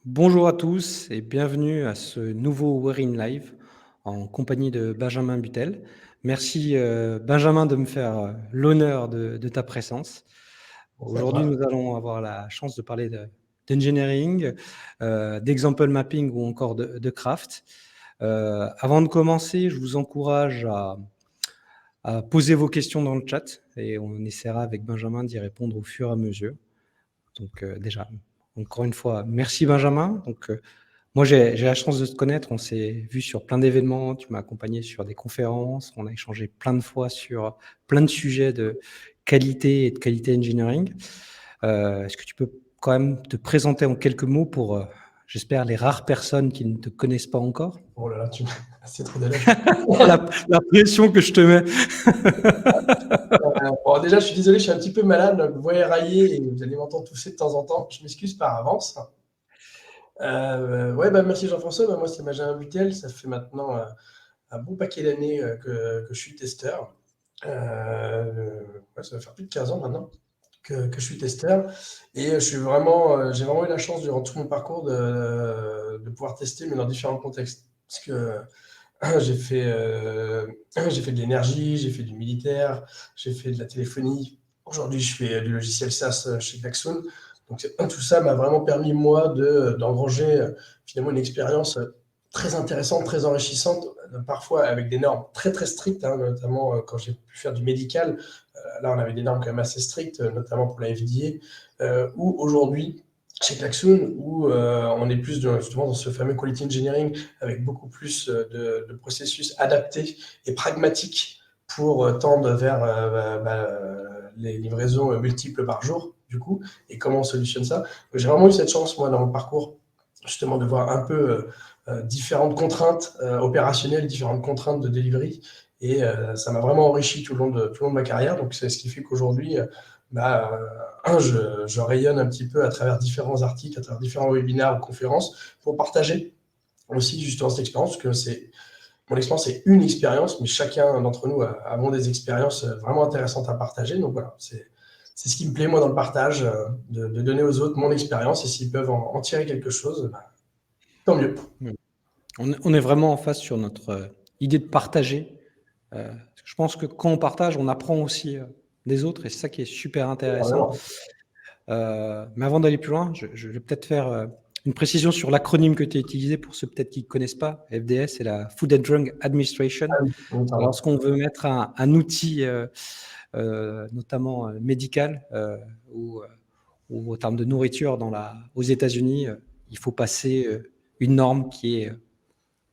Bonjour à tous et bienvenue à ce nouveau Wearing Live en compagnie de Benjamin Butel. Merci Benjamin de me faire l'honneur de ta présence. C'est à Aujourd'hui, moi. nous allons avoir la chance de parler d'engineering, d'example mapping ou encore de craft. Avant de commencer, je vous encourage à poser vos questions dans le chat et on essaiera avec Benjamin d'y répondre au fur et à mesure. Donc déjà, encore une fois, merci Benjamin. Donc, moi, j'ai la chance de te connaître. On s'est vu sur plein d'événements. Tu m'as accompagné sur des conférences. On a échangé plein de fois sur plein de sujets de qualité et de qualité engineering. Est-ce que tu peux quand même te présenter en quelques mots pour, j'espère, les rares personnes qui ne te connaissent pas encore? Oh là là, c'est trop d'éloges. La pression que je te mets. Bon, déjà, je suis désolé, je suis un petit peu malade, donc voix éraillée et vous allez m'entendre tousser de temps en temps. Je m'excuse par avance. Ouais, merci Jean-François. Moi, c'est Benjamin Butel. Ça fait maintenant un bon paquet d'années que je suis testeur. Ouais, ça va faire plus de 15 ans maintenant que je suis testeur. Et j'ai vraiment eu la chance durant tout mon parcours de pouvoir tester, mais dans différents contextes. Parce que j'ai fait de l'énergie, j'ai fait du militaire, j'ai fait de la téléphonie. Aujourd'hui, je fais du logiciel SaaS chez Klaxoon. Donc, tout ça m'a vraiment permis, moi, d'engranger finalement une expérience très intéressante, très enrichissante, parfois avec des normes très, très strictes, hein, notamment quand j'ai pu faire du médical. Là, on avait des normes quand même assez strictes, notamment pour la FDA, où aujourd'hui, chez Klaxoon, où on est plus justement dans ce fameux quality engineering avec beaucoup plus de processus adaptés et pragmatiques pour tendre vers les livraisons multiples par jour, du coup, et comment on solutionne ça. J'ai vraiment eu cette chance, moi, dans mon parcours, justement, de voir un peu différentes contraintes opérationnelles, différentes contraintes de delivery, et ça m'a vraiment enrichi tout le long de ma carrière. Donc, c'est ce qui fait qu'aujourd'hui, je rayonne un petit peu à travers différents articles, à travers différents webinaires ou conférences pour partager aussi justement cette expérience, que mon expérience c'est une expérience, mais chacun d'entre nous avons des expériences vraiment intéressantes à partager. Donc voilà, c'est ce qui me plaît moi dans le partage, de donner aux autres mon expérience, et s'ils peuvent en tirer quelque chose, tant mieux. On est vraiment en face sur notre idée de partager. Je pense que quand on partage, on apprend aussi des autres et c'est ça qui est super intéressant. Vraiment. Mais avant d'aller plus loin, je vais peut-être faire une précision sur l'acronyme que tu as utilisé pour ceux peut-être qui ne connaissent pas. FDS, c'est la Food and Drug Administration. Ah oui, oui, C'est pardon. lorsqu'on veut mettre un outil, notamment médical, ou en termes de nourriture aux États-Unis, il faut passer une norme qui est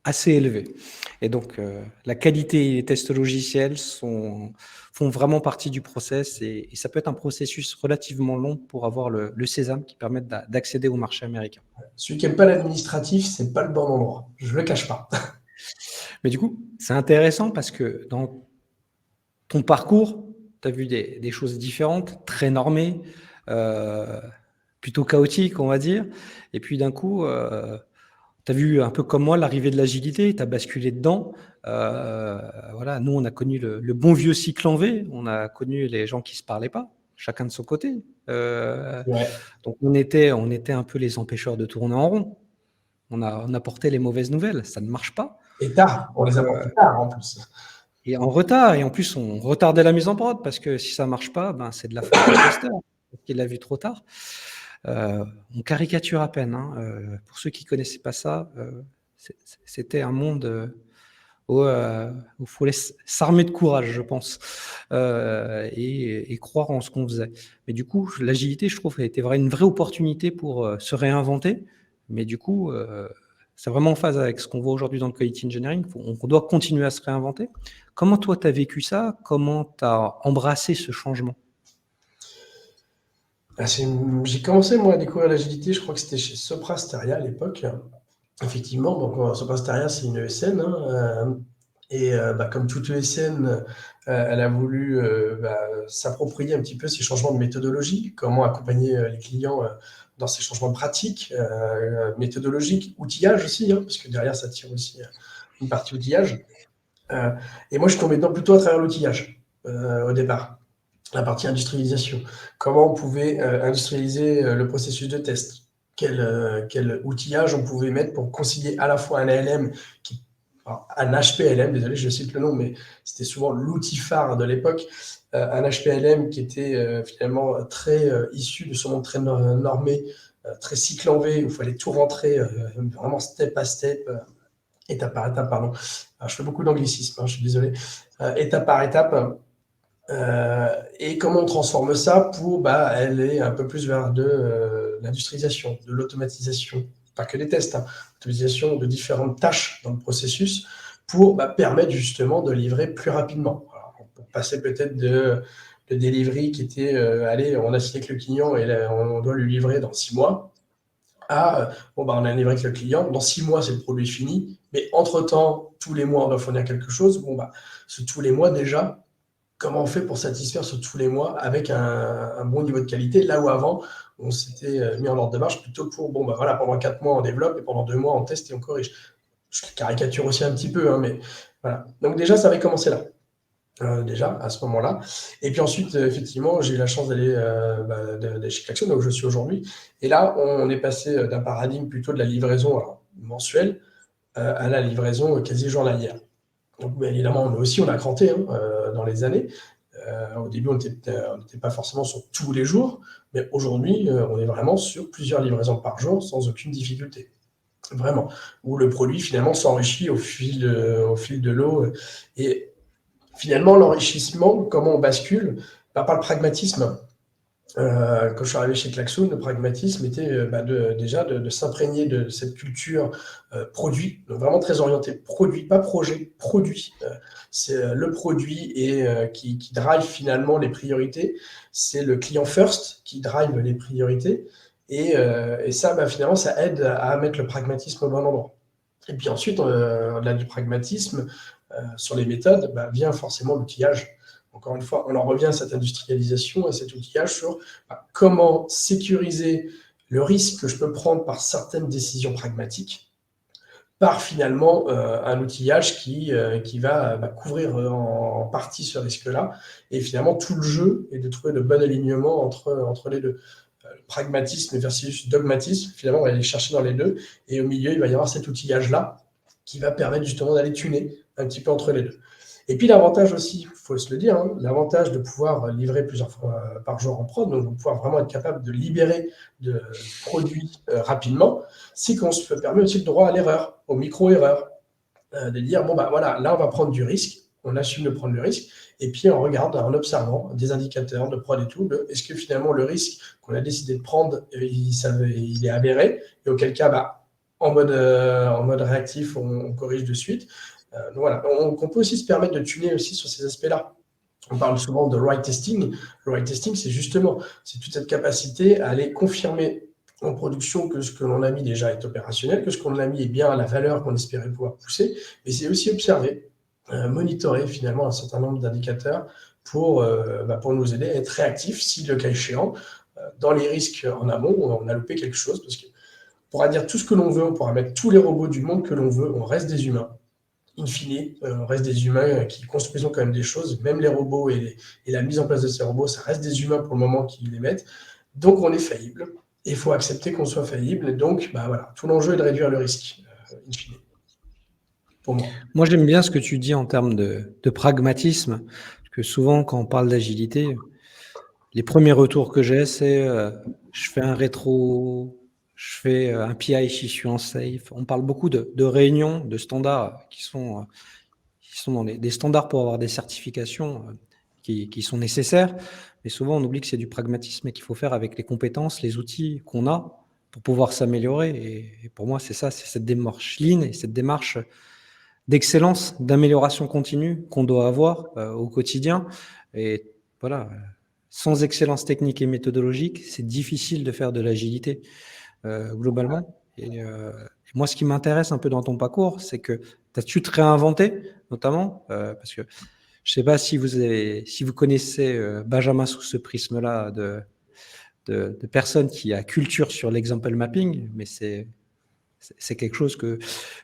assez élevé. Et donc, la qualité et les tests logiciels font vraiment partie du process et ça peut être un processus relativement long pour avoir le sésame qui permette d'accéder au marché américain. Celui qui n'aime pas l'administratif, c'est pas le bon endroit. Je le cache pas. Mais du coup, c'est intéressant parce que dans ton parcours, tu as vu des choses différentes, très normées, plutôt chaotiques, on va dire. Et puis d'un coup, tu as vu un peu comme moi l'arrivée de l'agilité, tu as basculé dedans. Voilà, nous, on a connu le bon vieux cycle en V, on a connu les gens qui ne se parlaient pas, chacun de son côté. Ouais. Donc on était un peu les empêcheurs de tourner en rond. On apportait les mauvaises nouvelles, ça ne marche pas. Et tard, on les apporte tard en plus. Et en retard, et en plus, on retardait la mise en prod parce que si ça marche pas, ben, c'est de la faute du testeur qui l'a vu trop tard. On caricature à peine. Hein. Pour ceux qui connaissaient pas ça, c'était un monde où il fallait s'armer de courage, je pense, et croire en ce qu'on faisait. Mais du coup, l'agilité, je trouve, a été une vraie opportunité pour se réinventer. Mais du coup, c'est vraiment en phase avec ce qu'on voit aujourd'hui dans le quality engineering. On doit continuer à se réinventer. Comment toi, tu as vécu ça? Comment tu as embrassé ce changement? J'ai commencé moi à découvrir l'agilité, je crois que c'était chez Sopra Steria à l'époque. Effectivement, donc Sopra Steria, c'est une ESN, hein, et comme toute ESN, elle a voulu s'approprier un petit peu ces changements de méthodologie, comment accompagner les clients dans ces changements de pratiques, méthodologiques, outillage aussi, hein, parce que derrière ça tire aussi une partie outillage. Et moi, je suis tombé dedans plutôt à travers l'outillage au départ, la partie industrialisation. Comment on pouvait industrialiser le processus de test, quel outillage on pouvait mettre pour concilier à la fois un ALM alors, un HPLM, désolé, je cite le nom, mais c'était souvent l'outil phare de l'époque, un HPLM qui était finalement très issu de ce monde très normé, très cycle en V, où il fallait tout rentrer vraiment step by step, étape par étape, pardon. Alors, je fais beaucoup d'anglicisme, hein, je suis désolé. Étape par étape. Et comment on transforme ça pour aller un peu plus vers de l'industrialisation, de l'automatisation, pas que des tests, hein, l'automatisation de différentes tâches dans le processus pour permettre justement de livrer plus rapidement. Alors, pour passer peut-être de delivery qui était, allez, on a signé avec le client et là, on doit lui livrer dans 6 mois, à, on a livré avec le client, dans 6 mois, c'est le produit fini, mais entre-temps, tous les mois, on doit fournir quelque chose. Ce tous les mois, déjà, comment on fait pour satisfaire ce tous les mois avec un bon niveau de qualité, là où avant, on s'était mis en ordre de marche plutôt pour, pendant 4 mois, on développe et pendant 2 mois, on teste et on corrige. Je caricature aussi un petit peu, hein, mais voilà. Donc déjà, ça avait commencé là. Déjà à ce moment-là. Et puis ensuite, effectivement, j'ai eu la chance d'aller chez Klaxon, là où je suis aujourd'hui. Et là, on est passé d'un paradigme plutôt de la livraison mensuelle à la livraison quasi journalière. Donc, évidemment, nous aussi, on a cranté dans les années. Au début, on n'était pas forcément sur tous les jours, mais aujourd'hui, on est vraiment sur plusieurs livraisons par jour sans aucune difficulté. Vraiment. Où le produit, finalement, s'enrichit au fil de l'eau. Et finalement, l'enrichissement, comment on bascule par le pragmatisme. Quand je suis arrivé chez Klaxoon, le pragmatisme était déjà de s'imprégner de cette culture produit, donc vraiment très orienté produit, pas projet, produit. C'est le produit et qui drive finalement les priorités. C'est le client first qui drive les priorités. Et ça, finalement, ça aide à mettre le pragmatisme au bon endroit. Et puis ensuite, au-delà du pragmatisme, sur les méthodes, vient forcément l'outillage. Encore une fois, on en revient à cette industrialisation, à cet outillage sur comment sécuriser le risque que je peux prendre par certaines décisions pragmatiques, par finalement un outillage qui va couvrir en partie ce risque-là. Et finalement, tout le jeu est de trouver le bon alignement entre les deux. Le pragmatisme versus dogmatisme, finalement, on va aller chercher dans les deux. Et au milieu, il va y avoir cet outillage-là qui va permettre justement d'aller tuner un petit peu entre les deux. Et puis l'avantage aussi, il faut se le dire, hein, l'avantage de pouvoir livrer plusieurs fois par jour en prod, donc de pouvoir vraiment être capable de libérer de produits rapidement, c'est qu'on se permet aussi le droit à l'erreur, aux micro-erreurs, de dire, voilà, là on va prendre du risque, on assume de prendre le risque, et puis on regarde en observant des indicateurs de prod et tout, est-ce que finalement le risque qu'on a décidé de prendre, il est avéré, et auquel cas, en mode réactif, on corrige de suite. Donc voilà, on peut aussi se permettre de tuner aussi sur ces aspects-là. On parle souvent de right testing. Le right testing, c'est justement toute cette capacité à aller confirmer en production que ce que l'on a mis déjà est opérationnel, que ce qu'on a mis est bien à la valeur qu'on espérait pouvoir pousser, mais c'est aussi observer, monitorer finalement un certain nombre d'indicateurs pour nous aider à être réactifs si, le cas échéant, dans les risques en amont, on a loupé quelque chose, parce que on pourra dire tout ce que l'on veut, on pourra mettre tous les robots du monde que l'on veut, on reste des humains. In fine, on reste des humains qui construisons quand même des choses, même les robots et la mise en place de ces robots, ça reste des humains pour le moment qui les mettent. Donc on est faillible, et il faut accepter qu'on soit faillible. Et donc, voilà, tout l'enjeu est de réduire le risque, in fine, pour moi. Moi, j'aime bien ce que tu dis en termes de pragmatisme, parce que souvent, quand on parle d'agilité, les premiers retours que j'ai, c'est je fais un rétro, je fais un PI si je suis en safe. On parle beaucoup de réunions, de standards qui sont dans des standards pour avoir des certifications qui sont nécessaires, mais souvent on oublie que c'est du pragmatisme et qu'il faut faire avec les compétences, les outils qu'on a pour pouvoir s'améliorer. Et pour moi, c'est ça, c'est cette démarche lean et cette démarche d'excellence, d'amélioration continue qu'on doit avoir au quotidien. Et voilà, sans excellence technique et méthodologique, c'est difficile de faire de l'agilité globalement. Et moi, ce qui m'intéresse un peu dans ton parcours, c'est que tu as su te réinventer, notamment, parce que je ne sais pas si vous connaissez Benjamin sous ce prisme-là de personnes qui a culture sur l'example mapping, mais c'est quelque chose que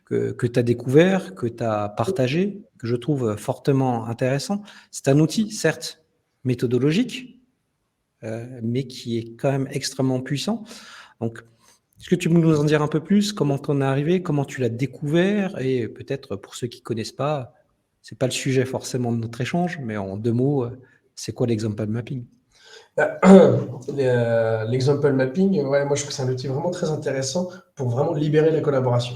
tu as découvert, que tu as partagé, que je trouve fortement intéressant. C'est un outil, certes, méthodologique, mais qui est quand même extrêmement puissant. Donc, Est-ce que tu peux nous en dire un peu plus? Comment t'en es arrivé? Comment tu l'as découvert? Et peut-être pour ceux qui connaissent pas, c'est pas le sujet forcément de notre échange, mais en 2 mots, c'est quoi l'example mapping? Bah, l'example mapping, ouais, moi je trouve que c'est un outil vraiment très intéressant pour vraiment libérer la collaboration.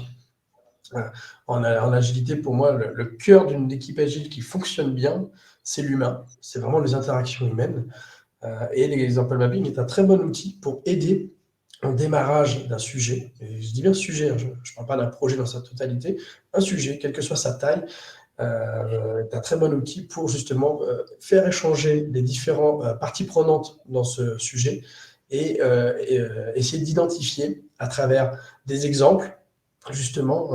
En agilité, pour moi, le cœur d'une équipe agile qui fonctionne bien, c'est l'humain, c'est vraiment les interactions humaines. Et l'example mapping est un très bon outil pour aider en démarrage d'un sujet. Et je dis bien sujet, hein, je ne parle pas d'un projet dans sa totalité, un sujet, quelle que soit sa taille, est un très bon outil pour justement faire échanger les différentes parties prenantes dans ce sujet et essayer d'identifier à travers des exemples, justement,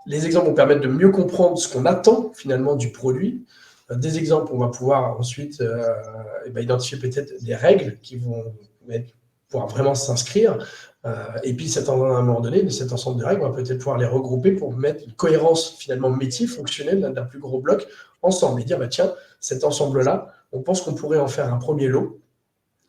les exemples vont permettre de mieux comprendre ce qu'on attend finalement du produit. Des exemples, on va pouvoir ensuite identifier peut-être des règles qui vont pouvoir vraiment s'inscrire. Et puis, à un moment donné, cet ensemble de règles, on va peut-être pouvoir les regrouper pour mettre une cohérence finalement métier fonctionnelle d'un plus gros bloc ensemble et dire, bah, tiens, cet ensemble-là, on pense qu'on pourrait en faire un premier lot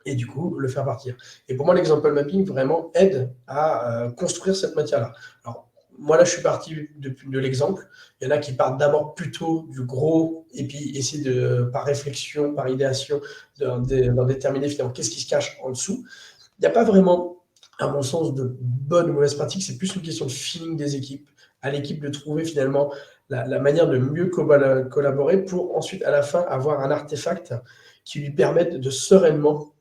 et du coup le faire partir. Et pour moi, l'example mapping vraiment aide à construire cette matière-là. Alors, moi, là, je suis parti de l'exemple. Il y en a qui partent d'abord plutôt du gros et puis essayer de, par réflexion, par idéation, d'en déterminer finalement qu'est-ce qui se cache en dessous. Il n'y a pas vraiment, à mon sens, de bonne ou mauvaise pratique. C'est plus une question de feeling des équipes. À l'équipe de trouver finalement la manière de mieux collaborer pour ensuite, à la fin, avoir un artefact qui lui permette de sereinement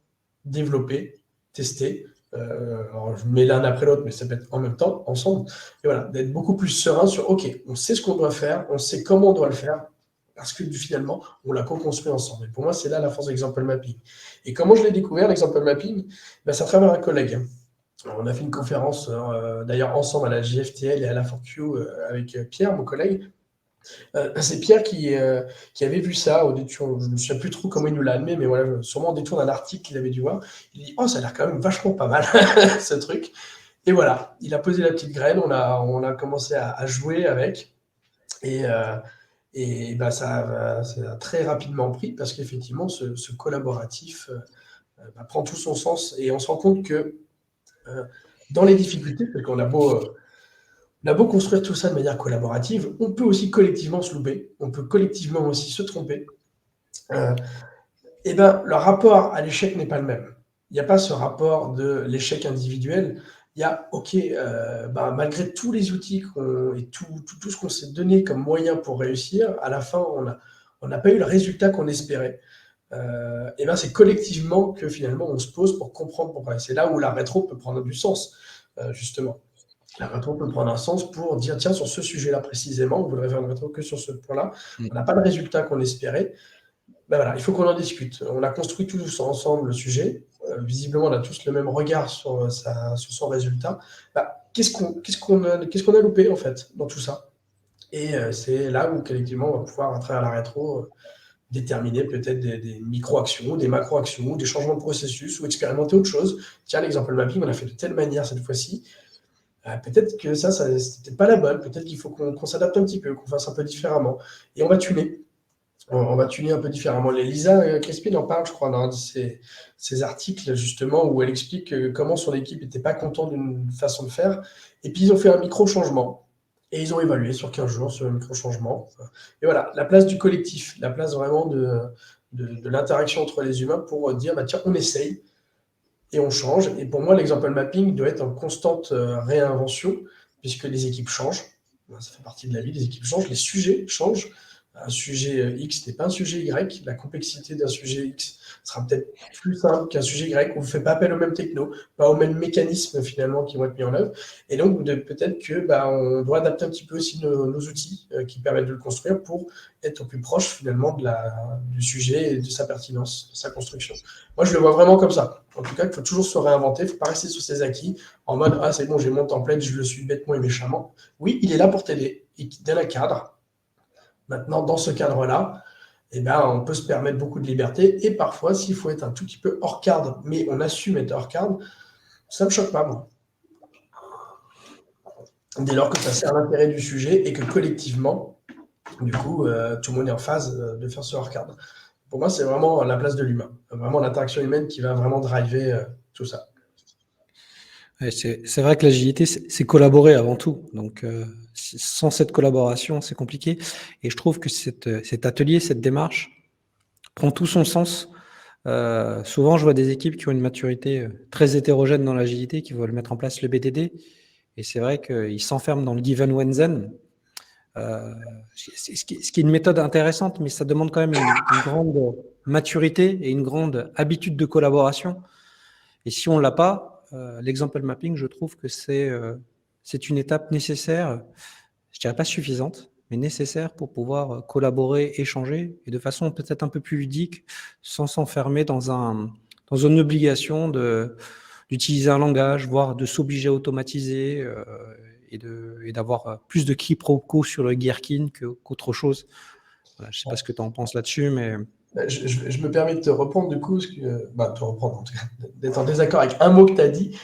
développer, tester. Alors je mets l'un après l'autre, mais ça peut être en même temps, ensemble. Et voilà, d'être beaucoup plus serein sur, OK, on sait ce qu'on doit faire, on sait comment on doit le faire, parce que finalement, on l'a co-construit ensemble. Et pour moi, c'est là la force de l'example mapping. Et comment je l'ai découvert, l'example mapping? Ben, c'est à travers un collègue. On a fait une conférence, d'ailleurs, ensemble à la JFTL et à la 4Q avec Pierre, mon collègue. C'est Pierre qui avait vu ça au détour, je ne me souviens plus trop comment il nous l'a admis, mais voilà, sûrement au détour d'un article qu'il avait dû voir. Il dit, oh, ça a l'air quand même vachement pas mal, ce truc. Et voilà, il a posé la petite graine, on a commencé à jouer avec. Et, bah, ça a très rapidement pris parce qu'effectivement, ce collaboratif bah, prend tout son sens. Et on se rend compte que dans les difficultés, parce qu'on a beau construire tout ça de manière collaborative, on peut aussi collectivement se louper, on peut collectivement aussi se tromper. Et ben, le rapport à l'échec n'est pas le même. Il n'y a pas ce rapport de l'échec individuel. Il y a, OK, ben, malgré tous les outils et tout ce qu'on s'est donné comme moyen pour réussir, à la fin, on n'a pas eu le résultat qu'on espérait. Et ben, c'est collectivement que finalement on se pose pour comprendre pourquoi. Et c'est là où la rétro peut prendre du sens, justement. La rétro peut prendre un sens pour dire, tiens, sur ce sujet-là précisément, on voudrait faire une rétro que sur ce point-là, on n'a pas le résultat qu'on espérait. Ben voilà, il faut qu'on en discute. On a construit tous ensemble le sujet. Visiblement, on a tous le même regard sur son résultat. Ben, qu'est-ce qu'on a loupé en fait dans tout ça? Et c'est là où collectivement, on va pouvoir, à travers la rétro, déterminer peut-être des micro-actions, des macro-actions, des changements de processus ou expérimenter autre chose. Tiens, l'exemple mapping, on a fait de telle manière cette fois-ci. Peut-être que ça c'était pas la bonne. Peut-être qu'il faut qu'on s'adapte un petit peu, qu'on fasse un peu différemment. Et on va tuner. On va tuner un peu différemment. Lisa Crispin en parle, je crois, dans un de ses articles, justement, où elle explique comment son équipe n'était pas contente d'une façon de faire. Et puis, ils ont fait un micro-changement. Et ils ont évalué sur 15 jours ce micro-changement. Et voilà, la place du collectif, la place vraiment de l'interaction entre les humains pour dire, bah, tiens, on essaye et on change. Et pour moi, l'example mapping doit être en constante réinvention, puisque les équipes changent. Ça fait partie de la vie, les équipes changent, les sujets changent. Un sujet X n'est pas un sujet Y. La complexité d'un sujet X sera peut-être plus simple qu'un sujet Y. On ne fait pas appel aux mêmes technos, pas aux mêmes mécanismes finalement qui vont être mis en œuvre. Et donc, peut-être que on doit adapter un petit peu aussi nos outils qui permettent de le construire pour être au plus proche finalement du sujet et de sa pertinence, de sa construction. Moi, je le vois vraiment comme ça. En tout cas, il faut toujours se réinventer. Il ne faut pas rester sur ses acquis en mode « Ah, c'est bon, j'ai mon template, je le suis bêtement et méchamment. » Oui, il est là pour t'aider. Il donne un cadre. Maintenant, dans ce cadre-là, on peut se permettre beaucoup de liberté. Et parfois, s'il faut être un tout petit peu hors cadre, mais on assume être hors cadre, ça ne me choque pas, moi. Dès lors que ça sert l'intérêt du sujet et que collectivement, du coup, tout le monde est en phase de faire ce hors cadre. Pour moi, c'est vraiment la place de l'humain, vraiment l'interaction humaine qui va vraiment driver tout ça. Ouais, c'est vrai que l'agilité, c'est collaborer avant tout. Donc, sans cette collaboration, c'est compliqué. Et je trouve que cet atelier, cette démarche prend tout son sens. Souvent, je vois des équipes qui ont une maturité très hétérogène dans l'agilité, qui veulent mettre en place le BDD. Et c'est vrai qu'ils s'enferment dans le given when then. Ce qui est une méthode intéressante, mais ça demande quand même une grande maturité et une grande habitude de collaboration. Et si on ne l'a pas, l'example mapping, je trouve que c'est une étape nécessaire, je dirais pas suffisante, mais nécessaire pour pouvoir collaborer, échanger, et de façon peut-être un peu plus ludique, sans s'enfermer dans une obligation d'utiliser un langage, voire de s'obliger à automatiser et d'avoir plus de quiproquos sur le Gherkin qu'autre chose. Voilà, je ne sais pas ce que tu en penses là-dessus, mais... Je me permets de te reprendre du coup, te reprendre en tout cas, d'être en désaccord avec un mot que tu as dit.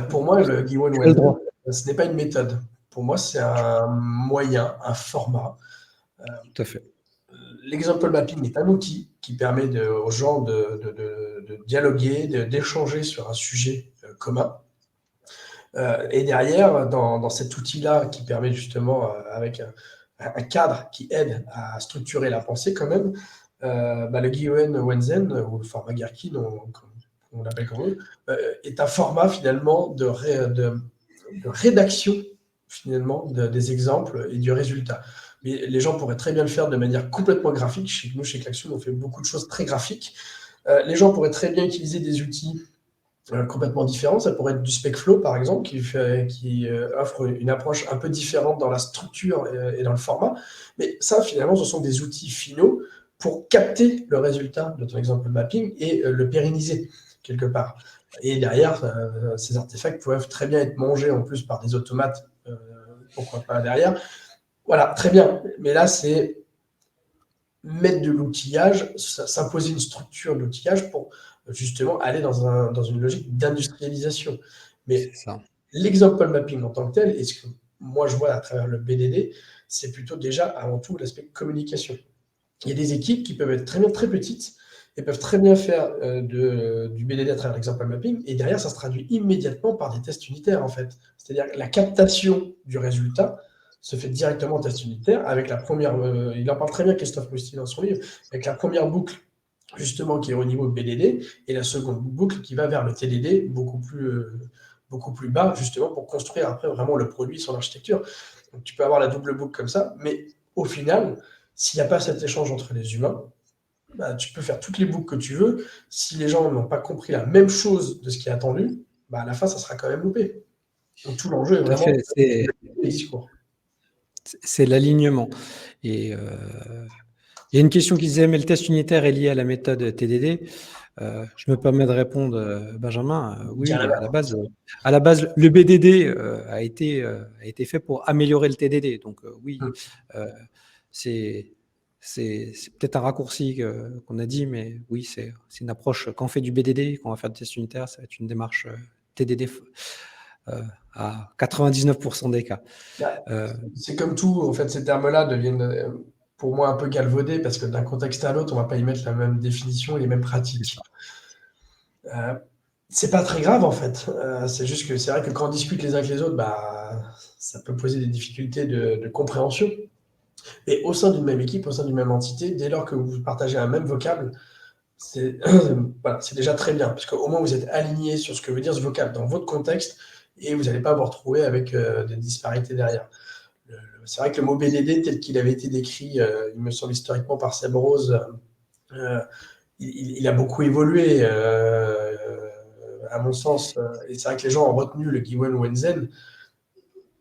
Pour moi, le Given Tu as le Wenzel, droit. ce n'est pas une méthode. Pour moi, c'est un moyen, un format. Tout à fait. L'example mapping est un outil qui permet aux gens de dialoguer, d'échanger sur un sujet commun. Et derrière, dans cet outil-là qui permet justement, avec un cadre qui aide à structurer la pensée quand même, le Given Wenzen, ou le format Gherkin, on l'appelle comme on veut, est un format finalement de rédaction finalement des exemples et du résultat. Mais les gens pourraient très bien le faire de manière complètement graphique. Chez nous, chez Klaxoon, on fait beaucoup de choses très graphiques. Les gens pourraient très bien utiliser des outils complètement différents. Ça pourrait être du SpecFlow, par exemple, qui offre une approche un peu différente dans la structure et dans le format. Mais ça, finalement, ce sont des outils finaux pour capter le résultat de ton exemple mapping et le pérenniser quelque part. Et derrière, ces artefacts peuvent très bien être mangés en plus par des automates, pourquoi pas derrière. Voilà, très bien. Mais là, c'est mettre de l'outillage, s'imposer une structure d'outillage pour justement aller dans une logique d'industrialisation. Mais C'est ça. l'example mapping en tant que tel, et ce que moi je vois à travers le BDD, c'est plutôt déjà avant tout l'aspect communication. Il y a des équipes qui peuvent être très bien très petites et peuvent très bien faire du BDD à travers l'example mapping, et derrière ça se traduit immédiatement par des tests unitaires en fait. C'est-à-dire que la captation du résultat se fait directement en test unitaire avec la première, il en parle très bien Christophe Mousty dans son livre, avec la première boucle justement qui est au niveau BDD et la seconde boucle qui va vers le TDD beaucoup plus bas justement pour construire après vraiment le produit, son architecture. Donc tu peux avoir la double boucle comme ça, mais au final, s'il n'y a pas cet échange entre les humains, tu peux faire toutes les boucles que tu veux. Si les gens n'ont pas compris la même chose de ce qui est attendu, à la fin, ça sera quand même loupé. Donc tout l'enjeu est Tout à vraiment fait. le discours. C'est l'alignement. Et il y a une question qui disait, mais le test unitaire est lié à la méthode TDD. Je me permets de répondre, Benjamin. Oui, à la base, le BDD a été fait pour améliorer le TDD. Donc oui, c'est peut-être un raccourci qu'on a dit, mais oui, c'est une approche. Quand on fait du BDD, quand on va faire du test unitaire, ça va être une démarche TDD à 99% des cas. C'est comme tout, en fait, ces termes-là deviennent pour moi un peu galvaudés parce que d'un contexte à l'autre, on ne va pas y mettre la même définition et les mêmes pratiques. C'est pas très grave en fait. C'est juste que c'est vrai que quand on discute les uns avec les autres, ça peut poser des difficultés de compréhension. Et au sein d'une même équipe, au sein d'une même entité, dès lors que vous partagez un même vocable, c'est voilà, c'est déjà très bien, parce qu'au moins vous êtes aligné sur ce que veut dire ce vocable dans votre contexte et vous n'allez pas vous retrouver avec des disparités derrière. C'est vrai que le mot BDD, tel qu'il avait été décrit, il me semble historiquement par Seb Rose, il a beaucoup évolué, à mon sens. Et c'est vrai que les gens ont retenu le Given Wenzen,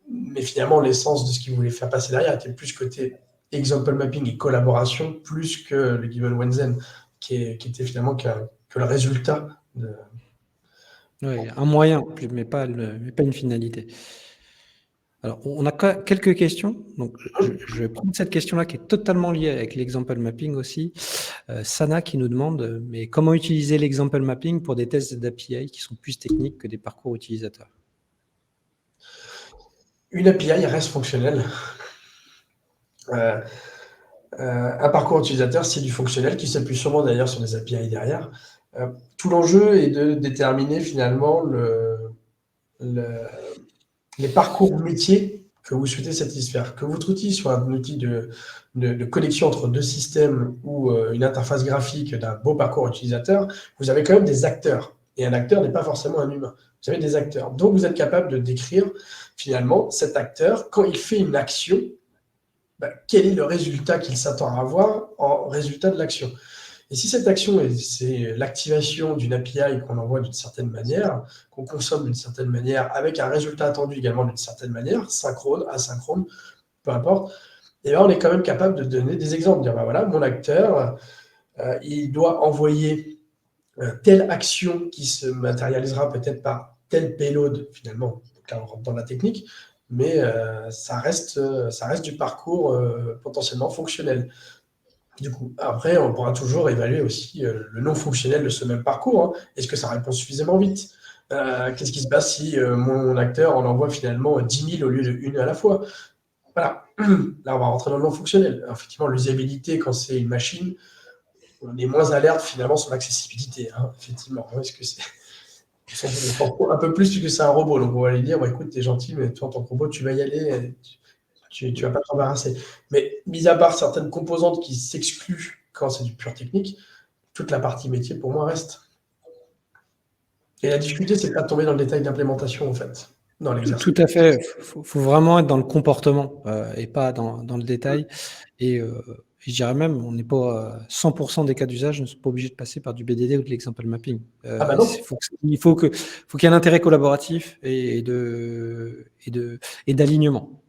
mais finalement, l'essence de ce qu'ils voulaient faire passer derrière était plus côté example mapping et collaboration, plus que le Given Wenzen, qui était finalement que le résultat de. Oui, un moyen, mais pas une finalité. Alors, on a quelques questions. Donc, je vais prendre cette question-là qui est totalement liée avec l'example mapping aussi. Sana qui nous demande, mais comment utiliser l'example mapping pour des tests d'API qui sont plus techniques que des parcours utilisateurs? Une API reste fonctionnelle. Un parcours utilisateur, c'est du fonctionnel qui s'appuie sûrement d'ailleurs sur des API derrière. Tout l'enjeu est de déterminer finalement les parcours métiers que vous souhaitez satisfaire. Que votre outil soit un outil de connexion entre deux systèmes ou une interface graphique d'un beau parcours utilisateur, vous avez quand même des acteurs. Et un acteur n'est pas forcément un humain. Vous avez des acteurs. Donc, vous êtes capable de décrire, finalement, cet acteur, quand il fait une action, quel est le résultat qu'il s'attend à avoir en résultat de l'action. Et si cette action, c'est l'activation d'une API qu'on envoie d'une certaine manière, qu'on consomme d'une certaine manière, avec un résultat attendu également d'une certaine manière, synchrone, asynchrone, peu importe, et là, on est quand même capable de donner des exemples, dire, voilà, mon acteur, il doit envoyer telle action qui se matérialisera peut-être par tel payload, finalement. Donc là, on rentre dans la technique, mais ça reste du parcours potentiellement fonctionnel. Du coup, après, on pourra toujours évaluer aussi le non fonctionnel de ce même parcours. Hein. Est-ce que ça répond suffisamment vite? Qu'est-ce qui se passe si mon acteur en envoie finalement 10 000 au lieu d'une à la fois? Voilà. Là, on va rentrer dans le non fonctionnel. Alors, effectivement, l'usabilité, quand c'est une machine, on est moins alerte finalement sur l'accessibilité. Hein, effectivement, est-ce que c'est un peu plus puisque c'est un robot. Donc, on va lui dire, écoute, t'es gentil, mais toi, en tant que robot, tu vas y aller. Tu vas pas t'embarrasser. Mais mis à part certaines composantes qui s'excluent quand c'est du pur technique, toute la partie métier, pour moi, reste. Et la difficulté, c'est pas de tomber dans le détail d'implémentation, en fait, dans l'exercice. Tout à fait. Faut vraiment être dans le comportement et pas dans le détail. Et je dirais même, on n'est pas 100% des cas d'usage ne sont pas obligés de passer par du BDD ou de l'example mapping. Non. Il faut qu'il y ait un intérêt collaboratif et d'alignement.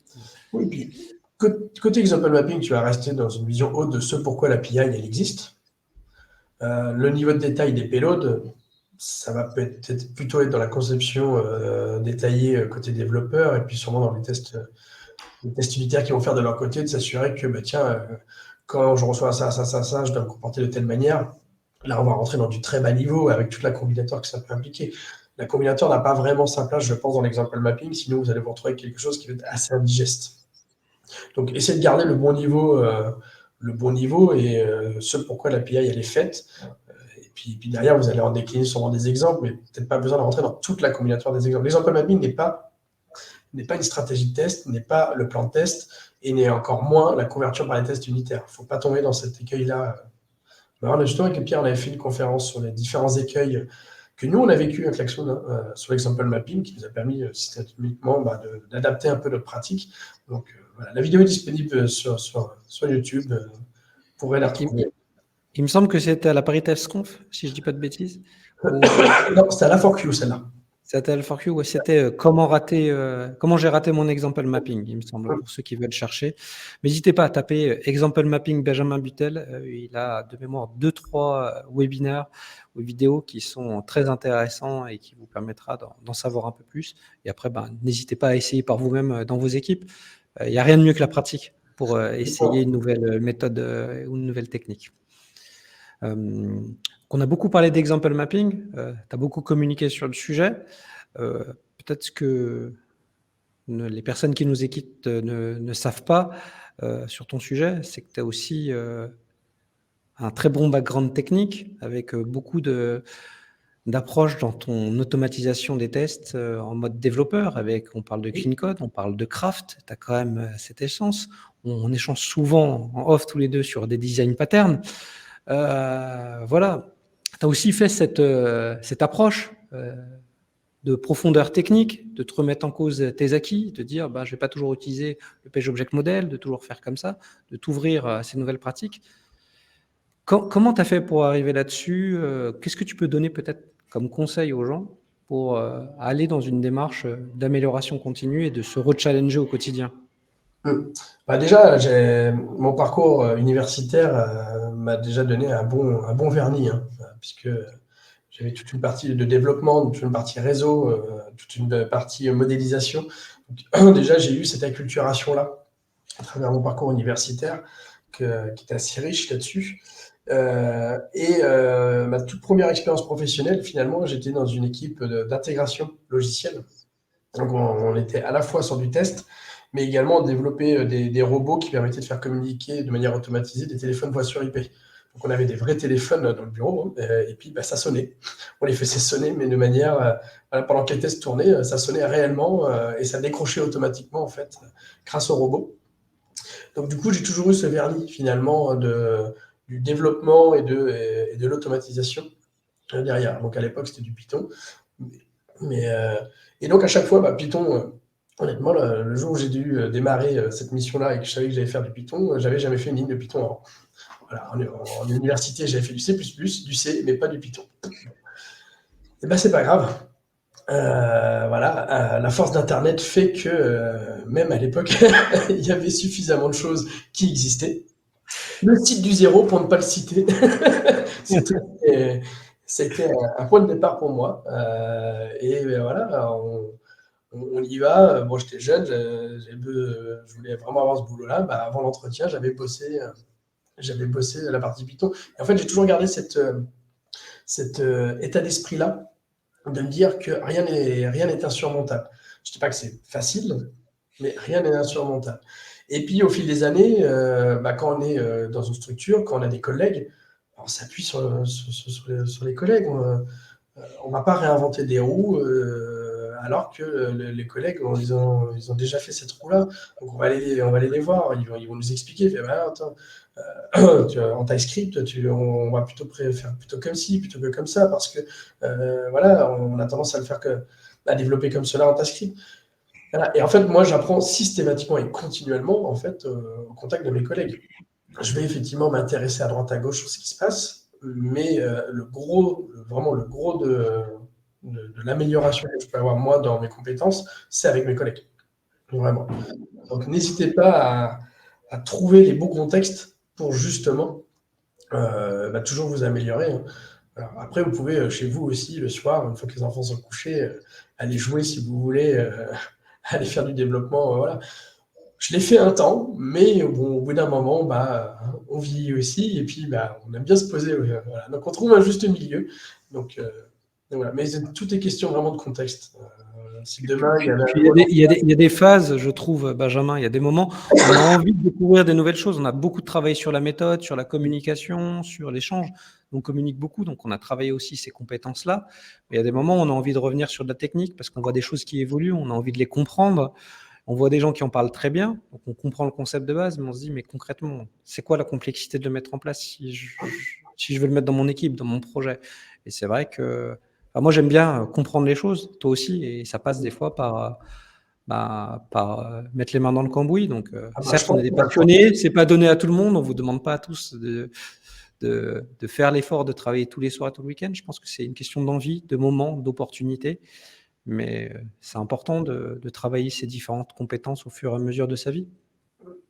Oui, puis côté example mapping, tu vas rester dans une vision haute de ce pourquoi l'API, elle existe. Le niveau de détail des payloads, ça va peut-être plutôt être dans la conception détaillée côté développeur et puis sûrement dans les tests unitaires qui vont faire de leur côté, de s'assurer que, quand je reçois ça, je dois me comporter de telle manière. Là, on va rentrer dans du très bas niveau avec toute la combinatoire que ça peut impliquer. La combinatoire n'a pas vraiment sa place, je pense, dans l'example mapping, sinon vous allez vous retrouver avec quelque chose qui va être assez indigeste. Donc, essayez de garder le bon niveau et ce pourquoi l'API elle est faite. Et puis derrière, vous allez en décliner sûrement des exemples, mais peut-être pas besoin de rentrer dans toute la combinatoire des exemples. L'example mapping n'est pas une stratégie de test, n'est pas le plan de test, et n'est encore moins la couverture par les tests unitaires. Il ne faut pas tomber dans cet écueil-là. Alors, justement, avec Pierre, on avait fait une conférence sur les différents écueils que nous, on a vécu avec Klaxoon sur l'example mapping, qui nous a permis systématiquement d'adapter un peu notre pratique. Donc, voilà, la vidéo est disponible sur YouTube. Vous pourrez la retrouver. Il me semble que c'était à la Paris TestConf, si je ne dis pas de bêtises. Non, c'était à la 4Q, celle-là. C'était à la 4Q, ouais, c'était comment j'ai raté mon example mapping, il me semble, pour ceux qui veulent chercher. N'hésitez pas à taper example mapping Benjamin Butel. Il a de mémoire 2-3 webinaires ou vidéos qui sont très intéressants et qui vous permettra d'en savoir un peu plus. Et après, n'hésitez pas à essayer par vous-même dans vos équipes. Il n'y a rien de mieux que la pratique pour essayer une nouvelle méthode ou une nouvelle technique. On a beaucoup parlé d'example mapping, tu as beaucoup communiqué sur le sujet. Peut-être que les personnes qui nous écoutent ne savent pas sur ton sujet, c'est que tu as aussi un très bon background technique avec beaucoup d'approches dans ton automatisation des tests en mode développeur. On parle de clean code, on parle de craft, tu as quand même cette essence. On échange souvent en off tous les deux sur des design patterns. Voilà. Tu as aussi fait cette approche de profondeur technique, de te remettre en cause tes acquis, de dire je ne vais pas toujours utiliser le Page Object Model, de toujours faire comme ça, de t'ouvrir à ces nouvelles pratiques. Comment tu as fait pour arriver là-dessus? Qu'est-ce que tu peux donner peut-être comme conseil aux gens pour aller dans une démarche d'amélioration continue et de se rechallenger au quotidien? Déjà, mon parcours universitaire m'a déjà donné un bon vernis, puisque j'avais toute une partie de développement, toute une partie réseau, toute une partie modélisation. Donc, déjà, j'ai eu cette acculturation-là à travers mon parcours universitaire qui était assez riche là-dessus. Ma toute première expérience professionnelle, finalement, j'étais dans une équipe d'intégration logicielle. Donc, on était à la fois sur du test, mais également développer des robots qui permettaient de faire communiquer de manière automatisée des téléphones voix sur IP. Donc, on avait des vrais téléphones dans le bureau, hein, et puis ça sonnait. On les faisait sonner, mais de manière, pendant que les tests tournaient, ça sonnait réellement et ça décrochait automatiquement, en fait, grâce au robot. Donc, du coup, j'ai toujours eu ce vernis, finalement, du développement et de l'automatisation derrière. Donc, à l'époque, c'était du Python. Et donc, à chaque fois, Python, honnêtement, le jour où j'ai dû démarrer cette mission-là et que je savais que j'allais faire du Python, j'avais jamais fait une ligne de Python avant. Voilà, en université, j'avais fait du C++, du C, mais pas du Python. Et c'est pas grave. Voilà, la force d'Internet fait que même à l'époque, il y avait suffisamment de choses qui existaient. Le site du zéro, pour ne pas le citer, c'était un point de départ pour moi. Voilà, on y va. Bon, j'étais jeune, je voulais vraiment avoir ce boulot-là. Avant l'entretien, j'avais bossé la partie Python. Et en fait, j'ai toujours gardé cet état d'esprit-là de me dire que rien n'est insurmontable. Je ne dis pas que c'est facile, mais rien n'est insurmontable. Et puis, au fil des années, quand on est dans une structure, quand on a des collègues, on s'appuie sur les collègues. On ne va pas réinventer des roues alors que les collègues, ils ont déjà fait cette roue-là. Donc, on va aller les voir. Ils vont nous expliquer. Attends, en TypeScript, on va plutôt faire plutôt comme ci, plutôt que comme ça, parce que voilà, on a tendance à développer comme cela en TypeScript. Voilà. Et en fait, moi, j'apprends systématiquement et continuellement en fait, au contact de mes collègues. Je vais effectivement m'intéresser à droite à gauche sur ce qui se passe, mais vraiment le gros de l'amélioration que je peux avoir moi dans mes compétences, c'est avec mes collègues. Vraiment. Donc, n'hésitez pas à trouver les bons contextes pour justement toujours vous améliorer. Hein. Alors, après, vous pouvez chez vous aussi, le soir, une fois que les enfants sont couchés, aller jouer si vous voulez, aller faire du développement. Voilà. Je l'ai fait un temps, mais bon, au bout d'un moment, on vieillit aussi, et puis on aime bien se poser. Voilà. Donc, on trouve un juste milieu. Donc voilà. Mais tout est question vraiment de contexte. Si demain, il y a des phases, je trouve, Benjamin, il y a des moments où on a envie de découvrir des nouvelles choses. On a beaucoup travaillé sur la méthode, sur la communication, sur l'échange. On communique beaucoup, donc on a travaillé aussi ces compétences-là. Mais il y a des moments où on a envie de revenir sur de la technique parce qu'on voit des choses qui évoluent, on a envie de les comprendre. On voit des gens qui en parlent très bien, donc on comprend le concept de base, mais on se dit, mais concrètement, c'est quoi la complexité de le mettre en place si je veux le mettre dans mon équipe, dans mon projet? Et c'est vrai que moi, j'aime bien comprendre les choses, toi aussi, et ça passe des fois par mettre les mains dans le cambouis. Donc, certes, on est des passionnés, c'est pas donné à tout le monde, on vous demande pas à tous de faire l'effort de travailler tous les soirs et tout le week-end. Je pense que c'est une question d'envie, de moment, d'opportunité. Mais c'est important de travailler ces différentes compétences au fur et à mesure de sa vie.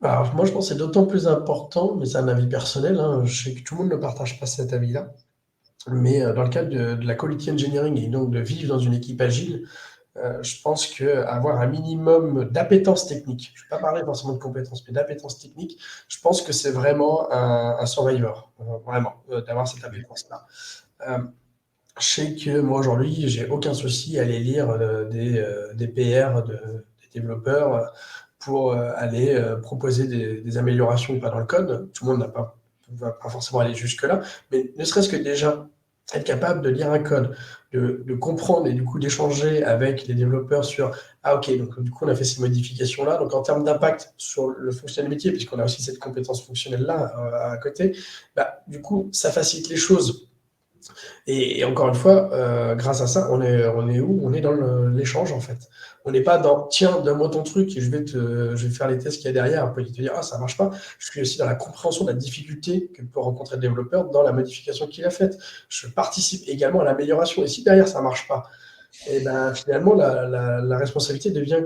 Alors, moi, je pense que c'est d'autant plus important, mais c'est un avis personnel. Hein, je sais que tout le monde ne partage pas cet avis-là. Mais dans le cadre de la quality engineering et donc de vivre dans une équipe agile, je pense qu'avoir un minimum d'appétence technique, je ne vais pas parler forcément de compétences, mais d'appétence technique, je pense que c'est vraiment un survivor, vraiment, d'avoir cette appétence-là. Je sais que moi aujourd'hui, j'ai aucun souci à aller lire des PR des développeurs pour aller proposer des améliorations ou pas dans le code. Tout le monde ne va pas forcément aller jusque-là, mais ne serait-ce que déjà être capable de lire un code, de comprendre et du coup d'échanger avec les développeurs sur ah ok, donc du coup on a fait ces modifications-là, donc en termes d'impact sur le fonctionnel métier, puisqu'on a aussi cette compétence fonctionnelle-là à côté, du coup ça facilite les choses. Et encore une fois, grâce à ça, on est où? On est dans l'échange en fait. On n'est pas dans tiens, donne-moi ton truc et je vais faire les tests qu'il y a derrière. Après, il te dire ah, ça marche pas. Je suis aussi dans la compréhension de la difficulté que peut rencontrer le développeur dans la modification qu'il a faite. Je participe également à l'amélioration. Et si derrière ça marche pas, et finalement, la responsabilité devient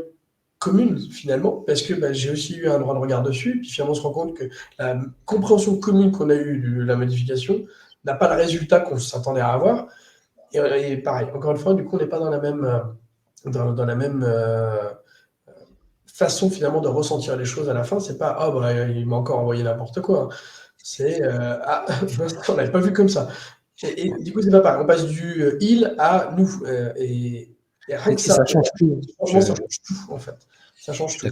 commune finalement, parce que j'ai aussi eu un droit de regard dessus, puis finalement on se rend compte que la compréhension commune qu'on a eue de la modification n'a pas le résultat qu'on s'attendait à avoir. Et pareil, encore une fois, du coup, on n'est pas dans la même façon finalement de ressentir les choses à la fin. C'est pas il m'a encore envoyé n'importe quoi. C'est on n'avait pas vu comme ça. Et du coup, c'est pas pareil. On passe du il à nous. Et rien que ça, ça change tout. Franchement, ça change tout en fait. Ça change tout.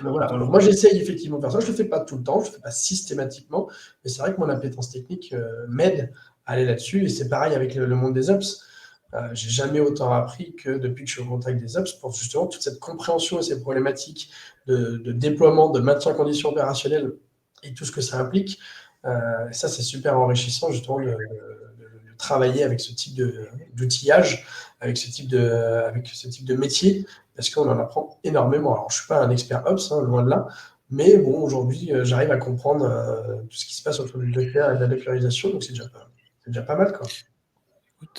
Donc voilà, donc moi j'essaye effectivement de faire ça, je ne le fais pas tout le temps, je ne le fais pas systématiquement, mais c'est vrai que mon appétence technique m'aide à aller là-dessus, et c'est pareil avec le monde des ops. J'ai jamais autant appris que depuis que je suis au contact des ops pour justement toute cette compréhension et ces problématiques de déploiement, de maintien en condition opérationnelle et tout ce que ça implique. Ça, c'est super enrichissant justement de travailler avec ce type d'outillage, avec ce type de métier, parce qu'on en apprend énormément. Alors, je ne suis pas un expert Ops, hein, loin de là, mais bon, aujourd'hui, j'arrive à comprendre tout ce qui se passe autour du Docker et de la dockerisation, donc c'est déjà pas mal, quoi.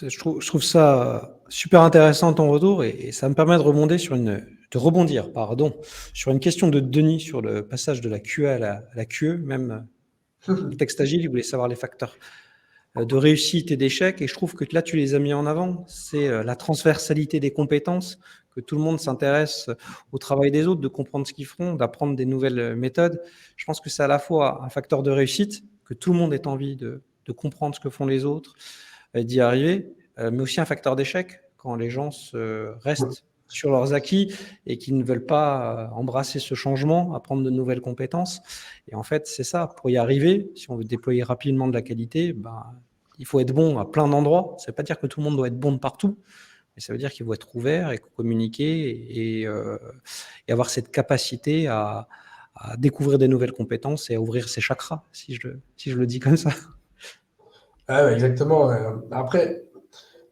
Je trouve ça super intéressant ton retour et ça me permet de rebondir, pardon, sur une question de Denis sur le passage de la QA à la QE, même contexte agile, il voulait savoir les facteurs de réussite et d'échec, et je trouve que là tu les as mis en avant, c'est la transversalité des compétences, que tout le monde s'intéresse au travail des autres, de comprendre ce qu'ils font, d'apprendre des nouvelles méthodes. Je pense que c'est à la fois un facteur de réussite, que tout le monde ait envie de comprendre ce que font les autres, d'y arriver, mais aussi un facteur d'échec quand les gens restent sur leurs acquis et qui ne veulent pas embrasser ce changement, apprendre de nouvelles compétences. Et en fait, c'est ça, pour y arriver, si on veut déployer rapidement de la qualité, il faut être bon à plein d'endroits. Ça ne veut pas dire que tout le monde doit être bon de partout, mais ça veut dire qu'il faut être ouvert et communiquer et avoir cette capacité à découvrir des nouvelles compétences et à ouvrir ses chakras, si je le dis comme ça. Ah ouais, exactement. Après,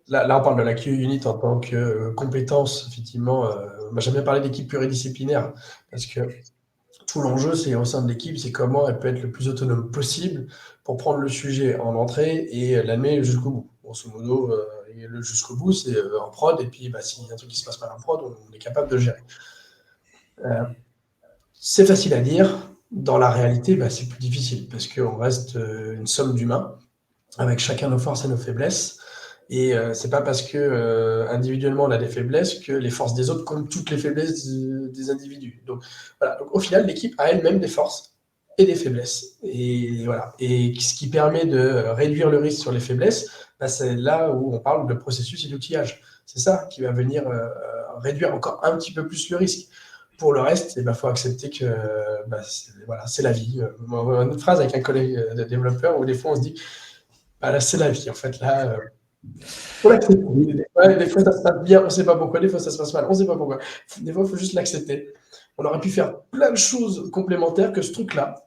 là, on parle de la QE Unit en tant que compétence, effectivement. On m'a jamais parlé d'équipe pluridisciplinaire, parce que tout l'enjeu, c'est au sein de l'équipe, c'est comment elle peut être le plus autonome possible pour prendre le sujet en entrée et l'amener jusqu'au bout. Grosso modo, et le jusqu'au bout, c'est en prod, et puis s'il y a un truc qui se passe mal en prod, on est capable de le gérer. C'est facile à dire. Dans la réalité, c'est plus difficile, parce qu'on reste une somme d'humains, avec chacun nos forces et nos faiblesses. Et c'est pas parce que individuellement on a des faiblesses que les forces des autres comptent toutes les faiblesses des individus. Donc voilà. Donc, au final, l'équipe a elle-même des forces et des faiblesses. Et voilà. Et ce qui permet de réduire le risque sur les faiblesses, c'est là où on parle de processus et d'outillage. C'est ça qui va venir réduire encore un petit peu plus le risque. Pour le reste, il faut accepter que c'est la vie. Une autre phrase avec un collègue de développeur où des fois on se dit là, c'est la vie, en fait. Là, faut l'accepter. Des fois, ça se passe bien, on ne sait pas pourquoi. Des fois, ça se passe mal, on ne sait pas pourquoi. Des fois, il faut juste l'accepter. On aurait pu faire plein de choses complémentaires que ce truc-là.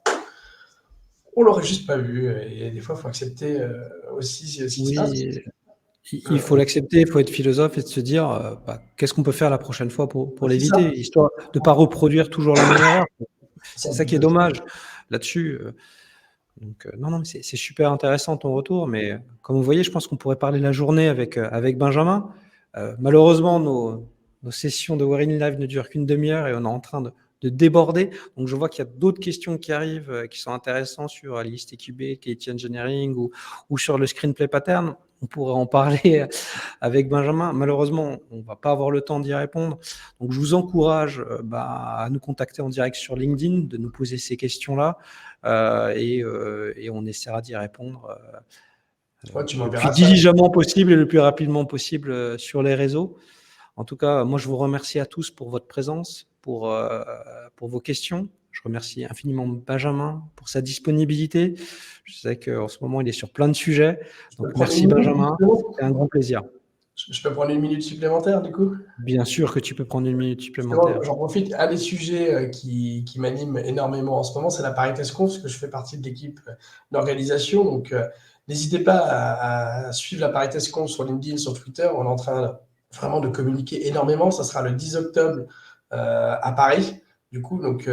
On l'aurait juste pas vu. Et des fois, il faut accepter aussi ce qui se passe. Oui, il faut l'accepter, il faut être philosophe et de se dire qu'est-ce qu'on peut faire la prochaine fois pour l'éviter, histoire de ne pas reproduire toujours la même erreur. C'est ça qui est dommage là-dessus. Donc, non, mais c'est super intéressant ton retour, mais comme vous voyez, je pense qu'on pourrait parler la journée avec Benjamin. Malheureusement, nos sessions de We're in Live ne durent qu'une demi-heure et on est en train de déborder. Donc, je vois qu'il y a d'autres questions qui arrivent qui sont intéressantes sur l'ISTQB, Quality Engineering ou sur le screenplay pattern. On pourrait en parler avec Benjamin. Malheureusement, on ne va pas avoir le temps d'y répondre. Donc, je vous encourage à nous contacter en direct sur LinkedIn, de nous poser ces questions-là et on essaiera d'y répondre le plus diligemment possible et le plus rapidement possible sur les réseaux. En tout cas, moi, je vous remercie à tous pour votre présence, pour vos questions. Je remercie infiniment Benjamin pour sa disponibilité. Je sais qu'en ce moment, il est sur plein de sujets. Donc, merci Benjamin, c'était un grand plaisir. Je peux prendre une minute supplémentaire, du coup ? Bien sûr que tu peux prendre une minute supplémentaire. J'en profite. Un des sujets qui m'anime énormément en ce moment, c'est la ParisTest Conf, parce que je fais partie de l'équipe d'organisation. Donc, n'hésitez pas à suivre la ParisTest Conf sur LinkedIn, sur Twitter. On est en train vraiment de communiquer énormément. Ça sera le 10 octobre à Paris. Du coup, donc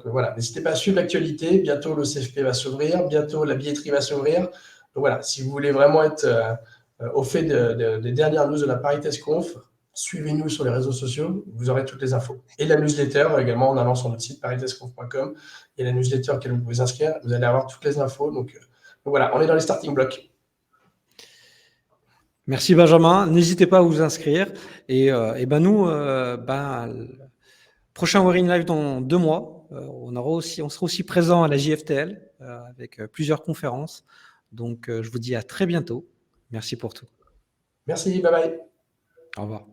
voilà, n'hésitez pas à suivre l'actualité. Bientôt, le CFP va s'ouvrir. Bientôt, la billetterie va s'ouvrir. Donc voilà, si vous voulez vraiment être au fait des dernières news de la ParisTest Conf, suivez-nous sur les réseaux sociaux, vous aurez toutes les infos. Et la newsletter également en allant sur notre site paritestconf.com. Il y a la newsletter auquel vous pouvez vous inscrire. Vous allez avoir toutes les infos. Donc voilà, on est dans les starting blocks. Merci Benjamin. N'hésitez pas à vous inscrire. Et nous, prochain We're in Live dans 2 mois. On sera aussi présent à la JFTL avec plusieurs conférences. Donc, je vous dis à très bientôt. Merci pour tout. Merci, bye bye. Au revoir.